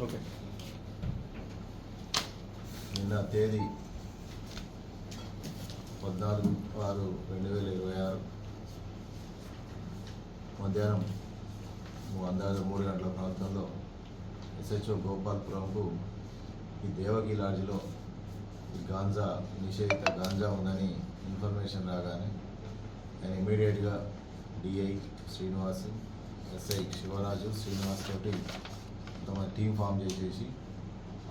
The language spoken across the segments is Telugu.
ఓకే. నిన్న తేదీ 14/6/2026 మధ్యాహ్నం అందాజ 3 గంటల ప్రాంతంలో SHO గోపాల్పురంకు ఈ దేవకి లాడ్జ్లో ఈ గాంజా నిషేధిత గాంజా ఉందని ఇన్ఫర్మేషన్ రాగానే ఆయన ఇమీడియట్గా DI శ్రీనివాస్, SI శివరాజు, శ్రీనివాస్ తోటి తమ టీం ఫామ్ చేసేసి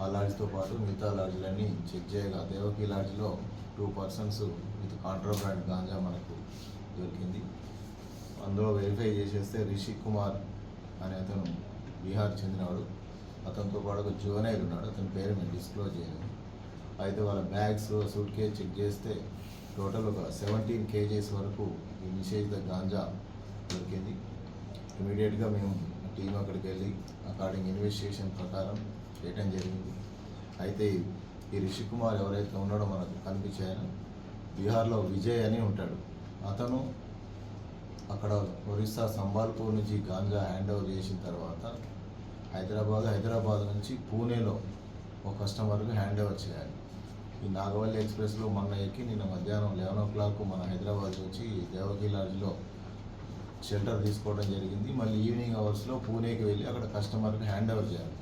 ఆ లాడ్జ్తో పాటు మిగతా లాడ్జ్లన్నీ చెక్ చేయగా దేవకి లాడ్జ్లో 2 persons విత్ కాంట్రాబ్రాండ్ గాంజా మనకు దొరికింది. అందులో వెరిఫై చేసేస్తే రిషి కుమార్ అనే అతను బీహార్ చెందినవాడు. అతనితో పాటు ఒక జువనైల్ ఉన్నాడు, అతని పేరు మేము డిస్క్లోజ్ చేయలేదు. అయితే వాళ్ళ బ్యాగ్స్, సూట్ కేస్ చెక్ చేస్తే టోటల్ ఒక 17 kgs వరకు ఈ నిషేధిత గాంజా దొరికింది. ఇమీడియట్గా మేము టీం అక్కడికి వెళ్ళి అకార్డింగ్ ఇన్వెస్టిగేషన్ ప్రకారం చేయటం జరిగింది. అయితే ఈ రిషి కుమార్ ఎవరైతే ఉన్నాడో మనకు కనిపించాయని బీహార్లో విజయ్ అని ఉంటాడు. అతను అక్కడ ఒరిస్సా సంబాల్పూర్ నుంచి గాంజా హ్యాండ్ ఓవర్ చేసిన తర్వాత హైదరాబాద్ నుంచి పూణేలో ఒక కస్టమర్కి హ్యాండ్ ఓవర్ చేయాలి. ఈ నాగవల్లి ఎక్స్ప్రెస్లో మొన్న ఎక్కి నిన్న మధ్యాహ్నం 11 o'clock మన హైదరాబాద్ వచ్చి దేవకి లాడ్జ్లో షెల్టర్ తీసుకోవడం జరిగింది. మళ్ళీ ఈవినింగ్ అవర్స్లో పూణేకి వెళ్ళి అక్కడ కస్టమర్కి హ్యాండ్ ఓవర్ చేయాలి.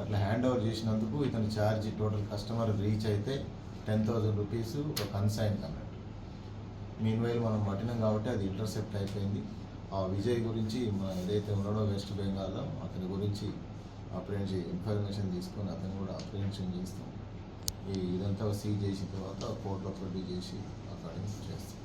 అట్లా హ్యాండ్ ఓవర్ చేసినందుకు ఇతని ఛార్జ్ టోటల్ కస్టమర్ రీచ్ అయితే 10,000 rupees ఒక కన్సైన్ అన్నట్టు. మీన్వైల్ మనం పట్టినాం కాబట్టి అది ఇంటర్సెప్ట్ అయిపోయింది. ఆ విజయ్ గురించి మన ఏదైతే ఉన్నాడో వెస్ట్ బెంగాల్లో అతని గురించి ఇన్ఫర్మేషన్ తీసుకొని అతను కూడా అప్రిహెన్షన్ చేస్తాం. ఇదంతా సీజ్ చేసిన తర్వాత కోర్టులో ప్రొడ్యూస్ చేసి అక్కడ చేస్తాం.